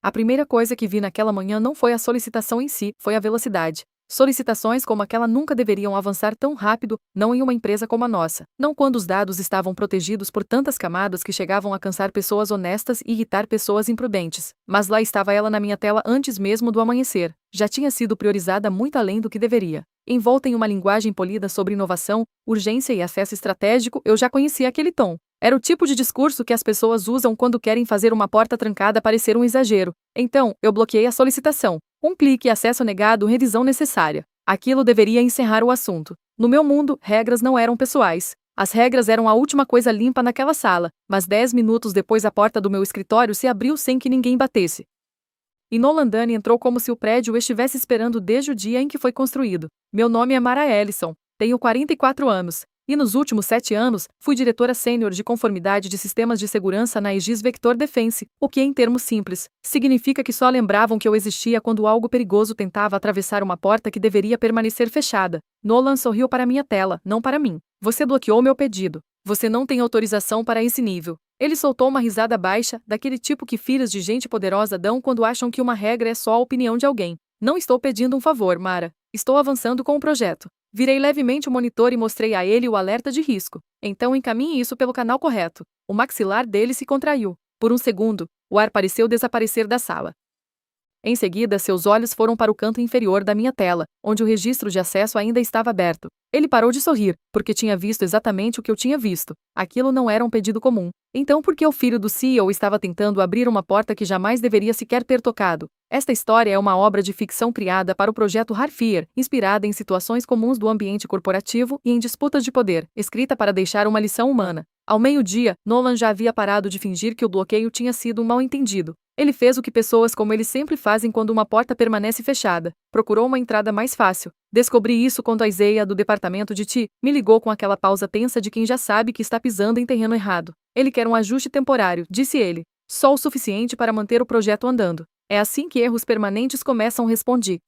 A primeira coisa que vi naquela manhã não foi a solicitação em si, foi a velocidade. Solicitações como aquela nunca deveriam avançar tão rápido, não em uma empresa como a nossa. Não quando os dados estavam protegidos por tantas camadas que chegavam a cansar pessoas honestas e irritar pessoas imprudentes. Mas lá estava ela na minha tela antes mesmo do amanhecer. Já tinha sido priorizada muito além do que deveria. Envolta em uma linguagem polida sobre inovação, urgência e acesso estratégico, eu já conhecia aquele tom. Era o tipo de discurso que as pessoas usam quando querem fazer uma porta trancada parecer um exagero. Então, eu bloqueei a solicitação. Um clique, acesso negado, revisão necessária. Aquilo deveria encerrar o assunto. No meu mundo, regras não eram pessoais. As regras eram a última coisa limpa naquela sala, mas 10 minutos depois a porta do meu escritório se abriu sem que ninguém batesse. E Nolan Dani entrou como se o prédio estivesse esperando desde o dia em que foi construído. Meu nome é Mara Ellison, tenho 44 anos. E nos últimos 7 anos, fui diretora sênior de conformidade de sistemas de segurança na Aegis Vector Defense, o que em termos simples, significa que só lembravam que eu existia quando algo perigoso tentava atravessar uma porta que deveria permanecer fechada. Nolan sorriu para minha tela, não para mim. Você bloqueou meu pedido. Você não tem autorização para esse nível. Ele soltou uma risada baixa, daquele tipo que filhos de gente poderosa dão quando acham que uma regra é só a opinião de alguém. Não estou pedindo um favor, Mara. Estou avançando com o projeto. Virei levemente o monitor e mostrei a ele o alerta de risco. Então encaminhe isso pelo canal correto. O maxilar dele se contraiu. Por um segundo, o ar pareceu desaparecer da sala. Em seguida, seus olhos foram para o canto inferior da minha tela, onde o registro de acesso ainda estava aberto. Ele parou de sorrir, porque tinha visto exatamente o que eu tinha visto. Aquilo não era um pedido comum. Então por que o filho do CEO estava tentando abrir uma porta que jamais deveria sequer ter tocado? Esta história é uma obra de ficção criada para o projeto Harfear, inspirada em situações comuns do ambiente corporativo e em disputas de poder, escrita para deixar uma lição humana. Ao meio-dia, Nolan já havia parado de fingir que o bloqueio tinha sido um mal-entendido. Ele fez o que pessoas como ele sempre fazem quando uma porta permanece fechada. Procurou uma entrada mais fácil. Descobri isso quando a Isaiah do departamento de TI me ligou com aquela pausa tensa de quem já sabe que está pisando em terreno errado. Ele quer um ajuste temporário, disse ele. Só o suficiente para manter o projeto andando. É assim que erros permanentes começam, respondi.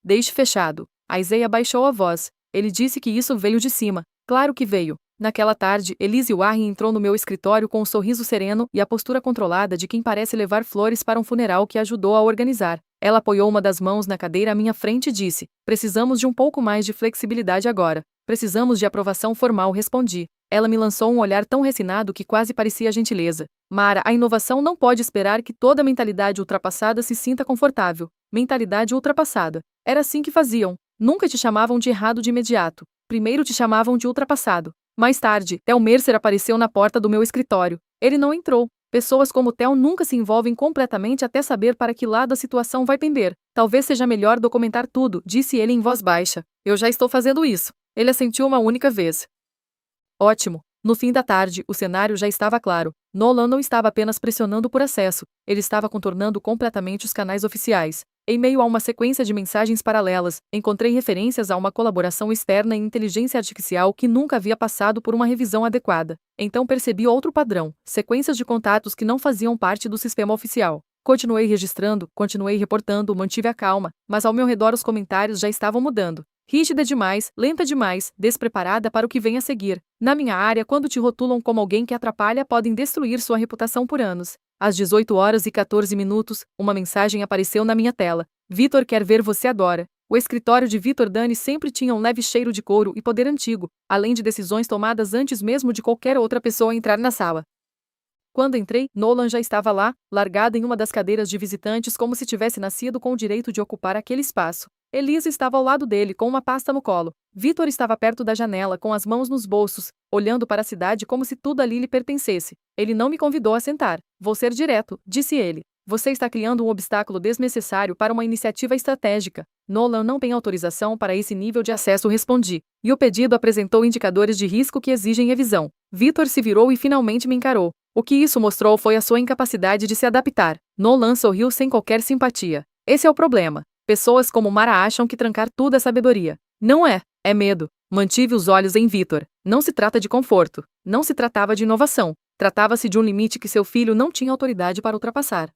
Deixe fechado. A Isaiah baixou a voz. Ele disse que isso veio de cima. Claro que veio. Naquela tarde, Elise Warren entrou no meu escritório com um sorriso sereno e a postura controlada de quem parece levar flores para um funeral que ajudou a organizar. Ela apoiou uma das mãos na cadeira à minha frente e disse: precisamos de um pouco mais de flexibilidade agora. Precisamos de aprovação formal, respondi. Ela me lançou um olhar tão refinado que quase parecia gentileza. Mara, a inovação não pode esperar que toda mentalidade ultrapassada se sinta confortável. Mentalidade ultrapassada. Era assim que faziam. Nunca te chamavam de errado de imediato. Primeiro te chamavam de ultrapassado. Mais tarde, Theo Mercer apareceu na porta do meu escritório. Ele não entrou. Pessoas como Theo nunca se envolvem completamente até saber para que lado a situação vai pender. Talvez seja melhor documentar tudo, disse ele em voz baixa. Eu já estou fazendo isso. Ele assentiu uma única vez. Ótimo. No fim da tarde, o cenário já estava claro. Nolan não estava apenas pressionando por acesso, ele estava contornando completamente os canais oficiais. Em meio a uma sequência de mensagens paralelas, encontrei referências a uma colaboração externa em inteligência artificial que nunca havia passado por uma revisão adequada. Então percebi outro padrão: sequências de contatos que não faziam parte do sistema oficial. Continuei registrando, continuei reportando, mantive a calma, mas ao meu redor os comentários já estavam mudando. Rígida demais, lenta demais, despreparada para o que vem a seguir. Na minha área, quando te rotulam como alguém que atrapalha, podem destruir sua reputação por anos. Às 18h14, uma mensagem apareceu na minha tela. Vitor quer ver você agora. O escritório de Vitor Dani sempre tinha um leve cheiro de couro e poder antigo, além de decisões tomadas antes mesmo de qualquer outra pessoa entrar na sala. Quando entrei, Nolan já estava lá, largado em uma das cadeiras de visitantes como se tivesse nascido com o direito de ocupar aquele espaço. Elisa estava ao lado dele, com uma pasta no colo. Vitor estava perto da janela, com as mãos nos bolsos, olhando para a cidade como se tudo ali lhe pertencesse. Ele não me convidou a sentar. Vou ser direto, disse ele. Você está criando um obstáculo desnecessário para uma iniciativa estratégica. Nolan não tem autorização para esse nível de acesso, respondi. E o pedido apresentou indicadores de risco que exigem revisão. Vitor se virou e finalmente me encarou. O que isso mostrou foi a sua incapacidade de se adaptar. Nolan sorriu sem qualquer simpatia. Esse é o problema. Pessoas como Mara acham que trancar tudo é sabedoria. Não é, é medo. Mantive os olhos em Vitor. Não se trata de conforto. Não se tratava de inovação. Tratava-se de um limite que seu filho não tinha autoridade para ultrapassar.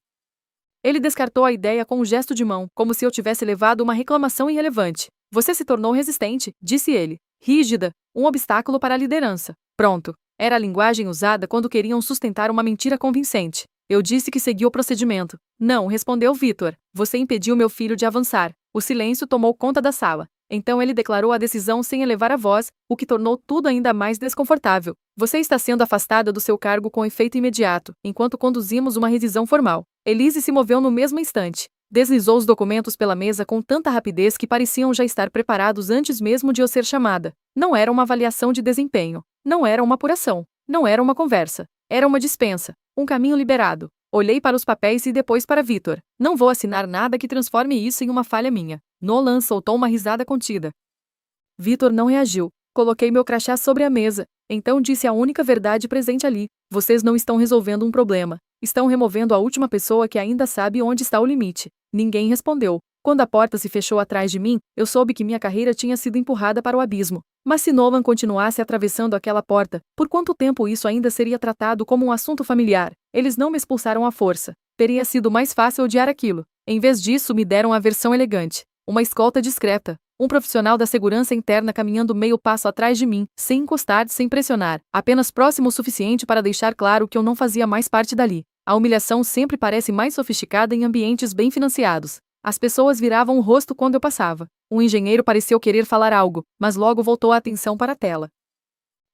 Ele descartou a ideia com um gesto de mão, como se eu tivesse levado uma reclamação irrelevante. Você se tornou resistente, disse ele. Rígida, um obstáculo para a liderança. Pronto. Era a linguagem usada quando queriam sustentar uma mentira convincente. Eu disse que segui o procedimento. Não, respondeu Vitor. Você impediu meu filho de avançar. O silêncio tomou conta da sala. Então ele declarou a decisão sem elevar a voz, o que tornou tudo ainda mais desconfortável. Você está sendo afastada do seu cargo com efeito imediato, enquanto conduzimos uma revisão formal. Elise se moveu no mesmo instante. Deslizou os documentos pela mesa com tanta rapidez que pareciam já estar preparados antes mesmo de eu ser chamada. Não era uma avaliação de desempenho. Não era uma apuração. Não era uma conversa. Era uma dispensa. Um caminho liberado. Olhei para os papéis e depois para Vitor. Não vou assinar nada que transforme isso em uma falha minha. Nolan soltou uma risada contida. Vitor não reagiu. Coloquei meu crachá sobre a mesa. Então disse a única verdade presente ali. Vocês não estão resolvendo um problema. Estão removendo a última pessoa que ainda sabe onde está o limite. Ninguém respondeu. Quando a porta se fechou atrás de mim, eu soube que minha carreira tinha sido empurrada para o abismo. Mas se Nolan continuasse atravessando aquela porta, por quanto tempo isso ainda seria tratado como um assunto familiar? Eles não me expulsaram à força. Teria sido mais fácil odiar aquilo. Em vez disso, me deram a versão elegante. Uma escolta discreta. Um profissional da segurança interna caminhando meio passo atrás de mim, sem encostar, sem pressionar, apenas próximo o suficiente para deixar claro que eu não fazia mais parte dali. A humilhação sempre parece mais sofisticada em ambientes bem financiados. As pessoas viravam o rosto quando eu passava. Um engenheiro pareceu querer falar algo, mas logo voltou a atenção para a tela.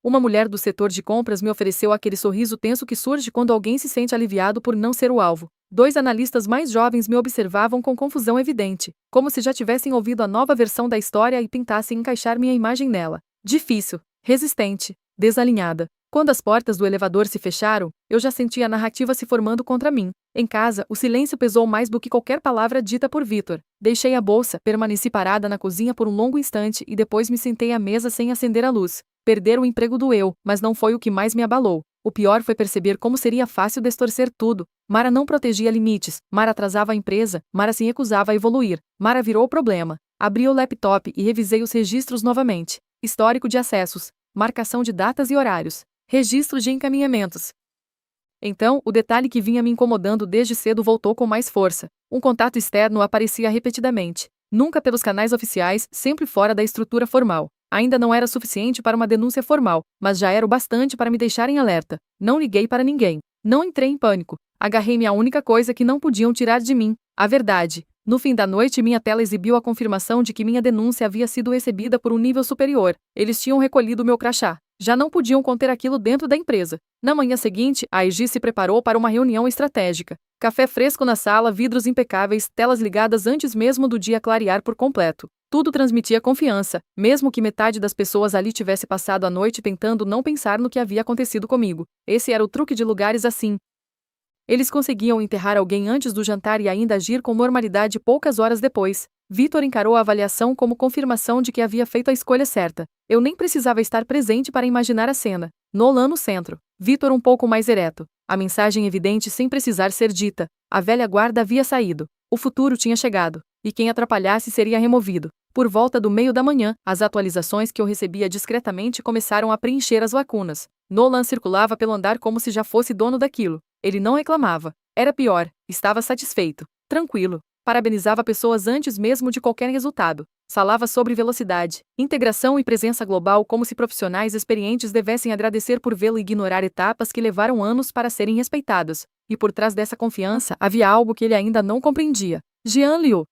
Uma mulher do setor de compras me ofereceu aquele sorriso tenso que surge quando alguém se sente aliviado por não ser o alvo. 2 analistas mais jovens me observavam com confusão evidente, como se já tivessem ouvido a nova versão da história e tentassem encaixar minha imagem nela. Difícil, resistente, desalinhada. Quando as portas do elevador se fecharam, eu já sentia a narrativa se formando contra mim. Em casa, o silêncio pesou mais do que qualquer palavra dita por Vitor. Deixei a bolsa, permaneci parada na cozinha por um longo instante e depois me sentei à mesa sem acender a luz. Perder o emprego doeu, mas não foi o que mais me abalou. O pior foi perceber como seria fácil distorcer tudo. Mara não protegia limites, Mara atrasava a empresa, Mara se recusava a evoluir, Mara virou o problema. Abri o laptop e revisei os registros novamente. Histórico de acessos, marcação de datas e horários. Registro de encaminhamentos. Então, o detalhe que vinha me incomodando desde cedo voltou com mais força. Um contato externo aparecia repetidamente. Nunca pelos canais oficiais, sempre fora da estrutura formal. Ainda não era suficiente para uma denúncia formal, mas já era o bastante para me deixar em alerta. Não liguei para ninguém. Não entrei em pânico. Agarrei-me à única coisa que não podiam tirar de mim, a verdade. No fim da noite, minha tela exibiu a confirmação de que minha denúncia havia sido recebida por um nível superior. Eles tinham recolhido meu crachá. Já não podiam conter aquilo dentro da empresa. Na manhã seguinte, a EG se preparou para uma reunião estratégica. Café fresco na sala, vidros impecáveis, telas ligadas antes mesmo do dia clarear por completo. Tudo transmitia confiança, mesmo que metade das pessoas ali tivesse passado a noite tentando não pensar no que havia acontecido comigo. Esse era o truque de lugares assim. Eles conseguiam enterrar alguém antes do jantar e ainda agir com normalidade poucas horas depois. Vitor encarou a avaliação como confirmação de que havia feito a escolha certa. Eu nem precisava estar presente para imaginar a cena. Nolan no centro. Vitor um pouco mais ereto. A mensagem evidente sem precisar ser dita. A velha guarda havia saído. O futuro tinha chegado. E quem atrapalhasse seria removido. Por volta do meio da manhã, as atualizações que eu recebia discretamente começaram a preencher as lacunas. Nolan circulava pelo andar como se já fosse dono daquilo. Ele não reclamava. Era pior, estava satisfeito. Tranquilo. Parabenizava pessoas antes mesmo de qualquer resultado. Falava sobre velocidade, integração e presença global como se profissionais experientes devessem agradecer por vê-lo ignorar etapas que levaram anos para serem respeitadas. E por trás dessa confiança havia algo que ele ainda não compreendia. Jean Liu.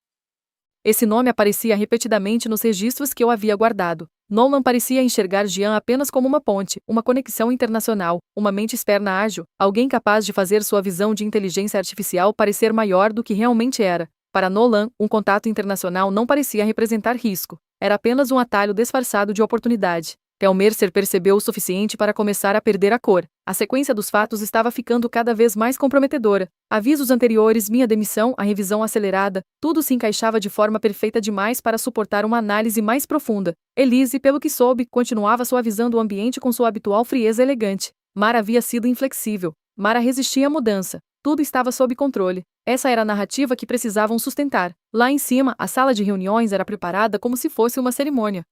Esse nome aparecia repetidamente nos registros que eu havia guardado. Nolan parecia enxergar Jean apenas como uma ponte, uma conexão internacional, uma mente externa ágil, alguém capaz de fazer sua visão de inteligência artificial parecer maior do que realmente era. Para Nolan, um contato internacional não parecia representar risco. Era apenas um atalho disfarçado de oportunidade. Telmercer percebeu o suficiente para começar a perder a cor. A sequência dos fatos estava ficando cada vez mais comprometedora. Avisos anteriores, minha demissão, a revisão acelerada, tudo se encaixava de forma perfeita demais para suportar uma análise mais profunda. Elise, pelo que soube, continuava suavizando o ambiente com sua habitual frieza elegante. Mara havia sido inflexível. Mara resistia à mudança. Tudo estava sob controle. Essa era a narrativa que precisavam sustentar. Lá em cima, a sala de reuniões era preparada como se fosse uma cerimônia.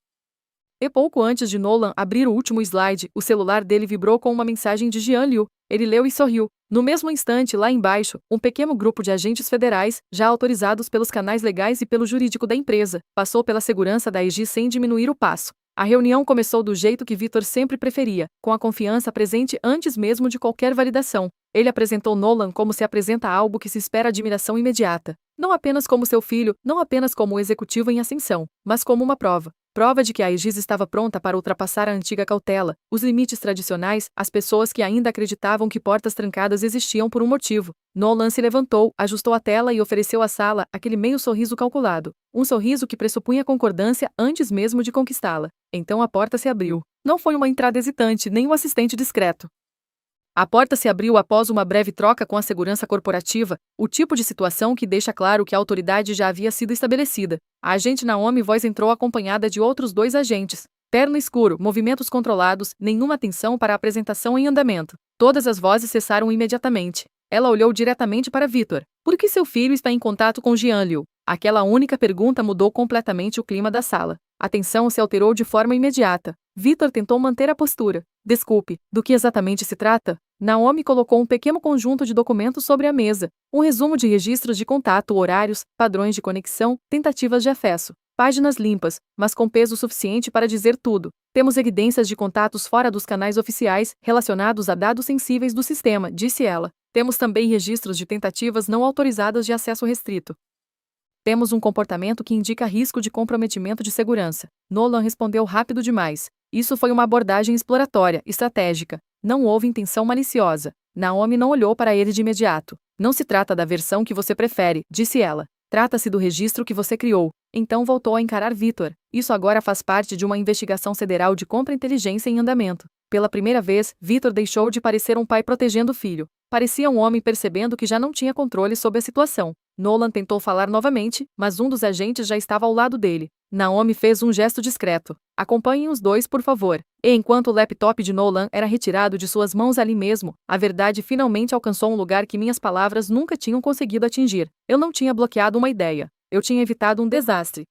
E pouco antes de Nolan abrir o último slide, o celular dele vibrou com uma mensagem de Jean Liu. Ele leu e sorriu. No mesmo instante, lá embaixo, um pequeno grupo de agentes federais, já autorizados pelos canais legais e pelo jurídico da empresa, passou pela segurança da EG sem diminuir o passo. A reunião começou do jeito que Victor sempre preferia, com a confiança presente antes mesmo de qualquer validação. Ele apresentou Nolan como se apresenta algo que se espera admiração imediata. Não apenas como seu filho, não apenas como o executivo em ascensão, mas como uma prova. Prova de que a Aegis estava pronta para ultrapassar a antiga cautela, os limites tradicionais, as pessoas que ainda acreditavam que portas trancadas existiam por um motivo. Nolan se levantou, ajustou a tela e ofereceu à sala aquele meio sorriso calculado. Um sorriso que pressupunha concordância antes mesmo de conquistá-la. Então a porta se abriu. Não foi uma entrada hesitante, nem um assistente discreto. A porta se abriu após uma breve troca com a segurança corporativa, o tipo de situação que deixa claro que a autoridade já havia sido estabelecida. A agente Naomi Voice entrou acompanhada de outros 2 agentes. Terno escuro, movimentos controlados, nenhuma atenção para a apresentação em andamento. Todas as vozes cessaram imediatamente. Ela olhou diretamente para Victor. Por que seu filho está em contato com Jianliu? Aquela única pergunta mudou completamente o clima da sala. A tensão se alterou de forma imediata. Victor tentou manter a postura. Desculpe, do que exatamente se trata? Naomi colocou um pequeno conjunto de documentos sobre a mesa. Um resumo de registros de contato, horários, padrões de conexão, tentativas de acesso. Páginas limpas, mas com peso suficiente para dizer tudo. Temos evidências de contatos fora dos canais oficiais, relacionados a dados sensíveis do sistema, disse ela. Temos também registros de tentativas não autorizadas de acesso restrito. Temos um comportamento que indica risco de comprometimento de segurança. Nolan respondeu rápido demais. Isso foi uma abordagem exploratória, estratégica. Não houve intenção maliciosa. Naomi não olhou para ele de imediato. Não se trata da versão que você prefere, disse ela. Trata-se do registro que você criou. Então voltou a encarar Victor. Isso agora faz parte de uma investigação federal de contra-inteligência em andamento. Pela primeira vez, Victor deixou de parecer um pai protegendo o filho. Parecia um homem percebendo que já não tinha controle sobre a situação. Nolan tentou falar novamente, mas um dos agentes já estava ao lado dele. Naomi fez um gesto discreto. Acompanhem os 2, por favor. E enquanto o laptop de Nolan era retirado de suas mãos ali mesmo, a verdade finalmente alcançou um lugar que minhas palavras nunca tinham conseguido atingir. Eu não tinha bloqueado uma ideia. Eu tinha evitado um desastre.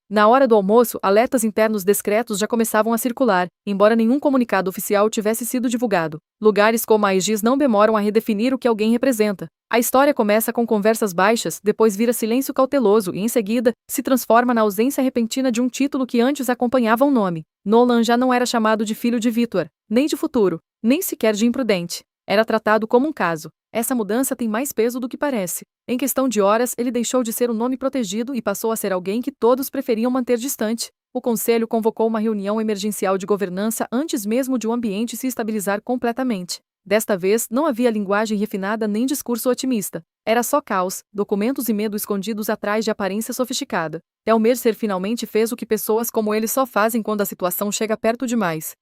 Na hora do almoço, alertas internos discretos já começavam a circular, embora nenhum comunicado oficial tivesse sido divulgado. Lugares como a Aegis não demoram a redefinir o que alguém representa. A história começa com conversas baixas, depois vira silêncio cauteloso e, em seguida, se transforma na ausência repentina de um título que antes acompanhava um nome. Nolan já não era chamado de filho de Victor, nem de futuro, nem sequer de imprudente. Era tratado como um caso. Essa mudança tem mais peso do que parece. Em questão de horas, ele deixou de ser um nome protegido e passou a ser alguém que todos preferiam manter distante. O conselho convocou uma reunião emergencial de governança antes mesmo de o ambiente se estabilizar completamente. Desta vez, não havia linguagem refinada nem discurso otimista. Era só caos, documentos e medo escondidos atrás de aparência sofisticada. Elmercer finalmente fez o que pessoas como ele só fazem quando a situação chega perto demais.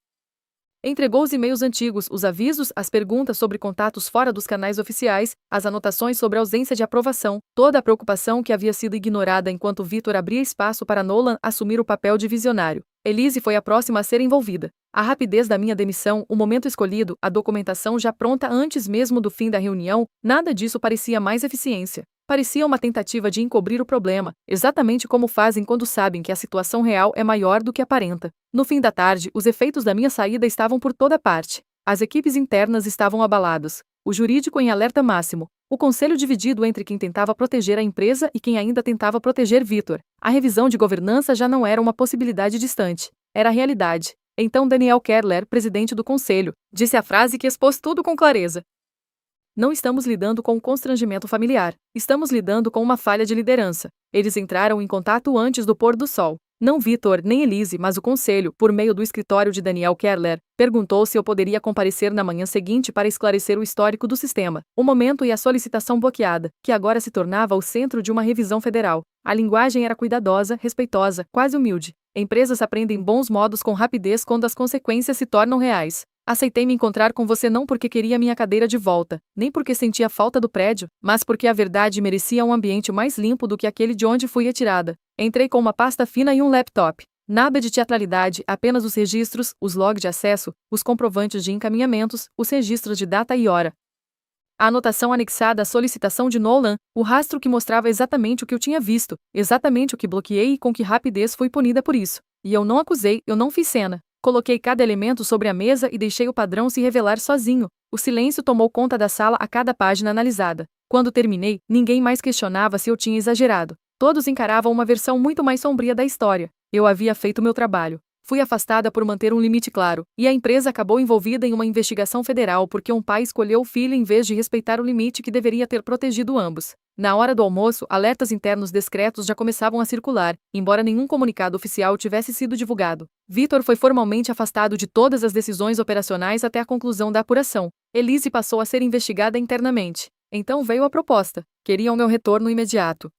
Entregou os e-mails antigos, os avisos, as perguntas sobre contatos fora dos canais oficiais, as anotações sobre a ausência de aprovação, toda a preocupação que havia sido ignorada enquanto Victor abria espaço para Nolan assumir o papel de visionário. Elise foi a próxima a ser envolvida. A rapidez da minha demissão, o momento escolhido, a documentação já pronta antes mesmo do fim da reunião, nada disso parecia mais eficiência. Parecia uma tentativa de encobrir o problema, exatamente como fazem quando sabem que a situação real é maior do que aparenta. No fim da tarde, os efeitos da minha saída estavam por toda parte. As equipes internas estavam abaladas. O jurídico em alerta máximo. O conselho dividido entre quem tentava proteger a empresa e quem ainda tentava proteger Victor. A revisão de governança já não era uma possibilidade distante. Era a realidade. Então Daniel Kerler, presidente do conselho, disse a frase que expôs tudo com clareza. Não estamos lidando com um constrangimento familiar. Estamos lidando com uma falha de liderança. Eles entraram em contato antes do pôr do sol. Não Victor nem Elise, mas o conselho, por meio do escritório de Daniel Kerler, perguntou se eu poderia comparecer na manhã seguinte para esclarecer o histórico do sistema, o momento e a solicitação bloqueada, que agora se tornava o centro de uma revisão federal. A linguagem era cuidadosa, respeitosa, quase humilde. Empresas aprendem bons modos com rapidez quando as consequências se tornam reais. Aceitei me encontrar com você não porque queria minha cadeira de volta, nem porque sentia falta do prédio, mas porque a verdade merecia um ambiente mais limpo do que aquele de onde fui retirada. Entrei com uma pasta fina e um laptop. Nada de teatralidade, apenas os registros, os logs de acesso, os comprovantes de encaminhamentos, os registros de data e hora. A anotação anexada à solicitação de Nolan, o rastro que mostrava exatamente o que eu tinha visto, exatamente o que bloqueei e com que rapidez fui punida por isso. E eu não acusei, eu não fiz cena. Coloquei cada elemento sobre a mesa e deixei o padrão se revelar sozinho. O silêncio tomou conta da sala a cada página analisada. Quando terminei, ninguém mais questionava se eu tinha exagerado. Todos encaravam uma versão muito mais sombria da história. Eu havia feito meu trabalho. Fui afastada por manter um limite claro, e a empresa acabou envolvida em uma investigação federal porque um pai escolheu o filho em vez de respeitar o limite que deveria ter protegido ambos. Na hora do almoço, alertas internos discretos já começavam a circular, embora nenhum comunicado oficial tivesse sido divulgado. Vitor foi formalmente afastado de todas as decisões operacionais até a conclusão da apuração. Elise passou a ser investigada internamente. Então veio a proposta. Queriam meu retorno imediato.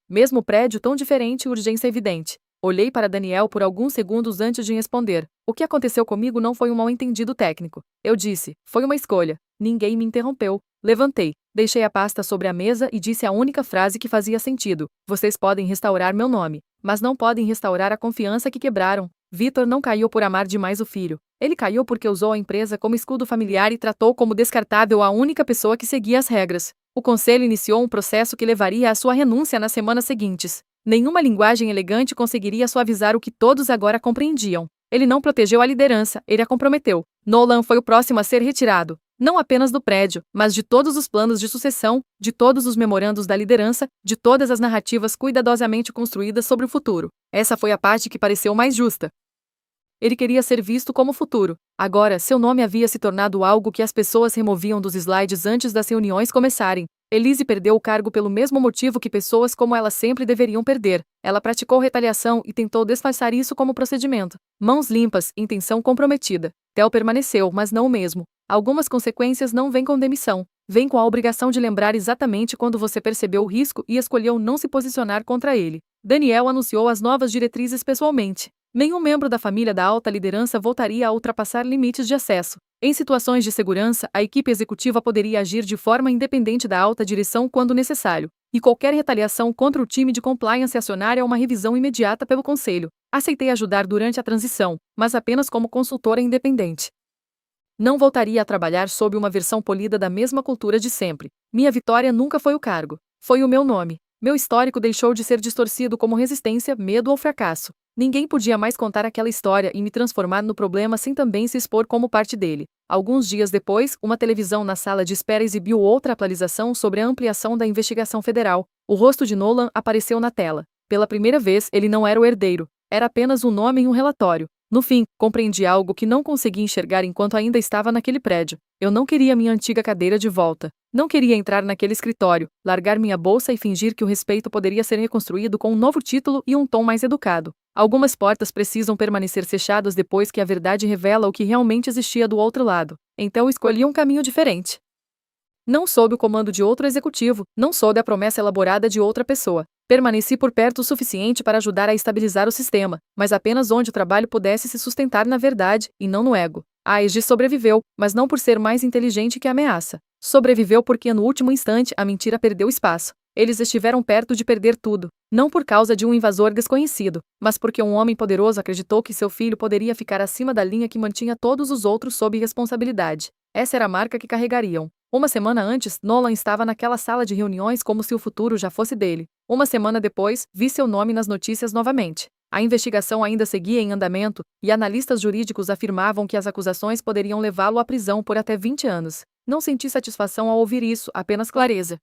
Mesmo prédio tão diferente, urgência evidente. Olhei para Daniel por alguns segundos antes de responder. O que aconteceu comigo não foi um mal-entendido técnico. Eu disse, foi uma escolha. Ninguém me interrompeu. Levantei, deixei a pasta sobre a mesa e disse a única frase que fazia sentido. Vocês podem restaurar meu nome, mas não podem restaurar a confiança que quebraram. Vitor não caiu por amar demais o filho. Ele caiu porque usou a empresa como escudo familiar e tratou como descartável a única pessoa que seguia as regras. O conselho iniciou um processo que levaria à sua renúncia nas semanas seguintes. Nenhuma linguagem elegante conseguiria suavizar o que todos agora compreendiam. Ele não protegeu a liderança, ele a comprometeu. Nolan foi o próximo a ser retirado. Não apenas do prédio, mas de todos os planos de sucessão, de todos os memorandos da liderança, de todas as narrativas cuidadosamente construídas sobre o futuro. Essa foi a parte que pareceu mais justa. Ele queria ser visto como futuro. Agora, seu nome havia se tornado algo que as pessoas removiam dos slides antes das reuniões começarem. Elise perdeu o cargo pelo mesmo motivo que pessoas como ela sempre deveriam perder. Ela praticou retaliação e tentou disfarçar isso como procedimento. Mãos limpas, intenção comprometida. Theo permaneceu, mas não o mesmo. Algumas consequências não vêm com demissão. Vêm com a obrigação de lembrar exatamente quando você percebeu o risco e escolheu não se posicionar contra ele. Daniel anunciou as novas diretrizes pessoalmente. Nenhum membro da família da alta liderança voltaria a ultrapassar limites de acesso. Em situações de segurança, a equipe executiva poderia agir de forma independente da alta direção quando necessário, e qualquer retaliação contra o time de compliance acionária uma revisão imediata pelo conselho. Aceitei ajudar durante a transição, mas apenas como consultora independente. Não voltaria a trabalhar sob uma versão polida da mesma cultura de sempre. Minha vitória nunca foi o cargo. Foi o meu nome. Meu histórico deixou de ser distorcido como resistência, medo ou fracasso. Ninguém podia mais contar aquela história e me transformar no problema sem também se expor como parte dele. Alguns dias depois, uma televisão na sala de espera exibiu outra atualização sobre a ampliação da investigação federal. O rosto de Nolan apareceu na tela. Pela primeira vez, ele não era o herdeiro. Era apenas um nome em um relatório. No fim, compreendi algo que não consegui enxergar enquanto ainda estava naquele prédio. Eu não queria minha antiga cadeira de volta. Não queria entrar naquele escritório, largar minha bolsa e fingir que o respeito poderia ser reconstruído com um novo título e um tom mais educado. Algumas portas precisam permanecer fechadas depois que a verdade revela o que realmente existia do outro lado. Então escolhi um caminho diferente. Não sob o comando de outro executivo, não sob a promessa elaborada de outra pessoa. Permaneci por perto o suficiente para ajudar a estabilizar o sistema, mas apenas onde o trabalho pudesse se sustentar na verdade, e não no ego. A AEG sobreviveu, mas não por ser mais inteligente que a ameaça. Sobreviveu porque no último instante a mentira perdeu espaço. Eles estiveram perto de perder tudo, não por causa de um invasor desconhecido, mas porque um homem poderoso acreditou que seu filho poderia ficar acima da linha que mantinha todos os outros sob responsabilidade. Essa era a marca que carregariam. Uma semana antes, Nolan estava naquela sala de reuniões como se o futuro já fosse dele. Uma semana depois, vi seu nome nas notícias novamente. A investigação ainda seguia em andamento, e analistas jurídicos afirmavam que as acusações poderiam levá-lo à prisão por até 20 anos. Não senti satisfação ao ouvir isso, apenas clareza.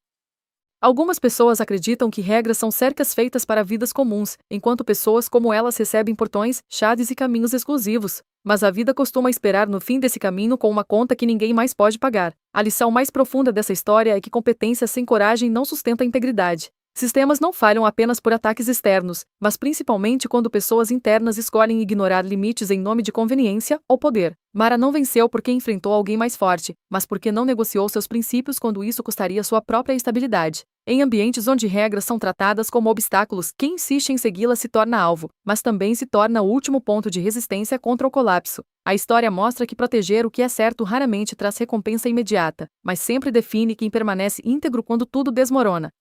Algumas pessoas acreditam que regras são cercas feitas para vidas comuns, enquanto pessoas como elas recebem portões, chaves e caminhos exclusivos. Mas a vida costuma esperar no fim desse caminho com uma conta que ninguém mais pode pagar. A lição mais profunda dessa história é que competência sem coragem não sustenta a integridade. Sistemas não falham apenas por ataques externos, mas principalmente quando pessoas internas escolhem ignorar limites em nome de conveniência ou poder. Mara não venceu porque enfrentou alguém mais forte, mas porque não negociou seus princípios quando isso custaria sua própria estabilidade. Em ambientes onde regras são tratadas como obstáculos, quem insiste em segui-las se torna alvo, mas também se torna o último ponto de resistência contra o colapso. A história mostra que proteger o que é certo raramente traz recompensa imediata, mas sempre define quem permanece íntegro quando tudo desmorona.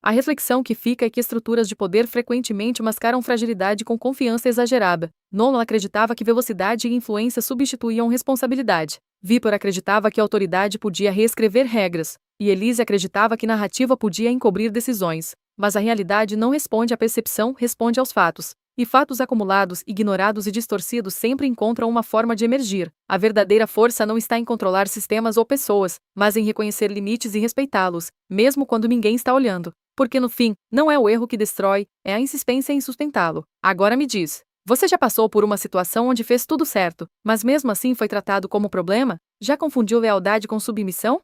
A reflexão que fica é que estruturas de poder frequentemente mascaram fragilidade com confiança exagerada. Nolan acreditava que velocidade e influência substituíam responsabilidade. Vitor acreditava que a autoridade podia reescrever regras, e Elise acreditava que narrativa podia encobrir decisões. Mas a realidade não responde à percepção, responde aos fatos. E fatos acumulados, ignorados e distorcidos sempre encontram uma forma de emergir. A verdadeira força não está em controlar sistemas ou pessoas, mas em reconhecer limites e respeitá-los, mesmo quando ninguém está olhando. Porque no fim, não é o erro que destrói, é a insistência em sustentá-lo. Agora me diz, Você já passou por uma situação onde fez tudo certo, mas mesmo assim foi tratado como problema? Já confundiu lealdade com submissão?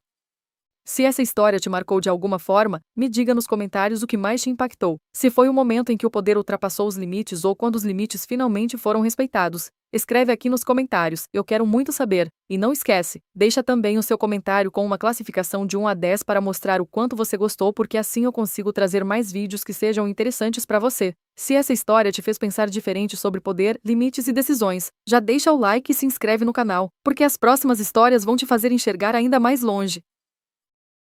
Se essa história te marcou de alguma forma, me diga nos comentários o que mais te impactou. Se foi o momento em que o poder ultrapassou os limites ou quando os limites finalmente foram respeitados. Escreve aqui nos comentários, eu quero muito saber. E não esquece, deixa também o seu comentário com uma classificação de 1 a 10 para mostrar o quanto você gostou, porque assim eu consigo trazer mais vídeos que sejam interessantes para você. Se essa história te fez pensar diferente sobre poder, limites e decisões, já deixa o like e se inscreve no canal, porque as próximas histórias vão te fazer enxergar ainda mais longe.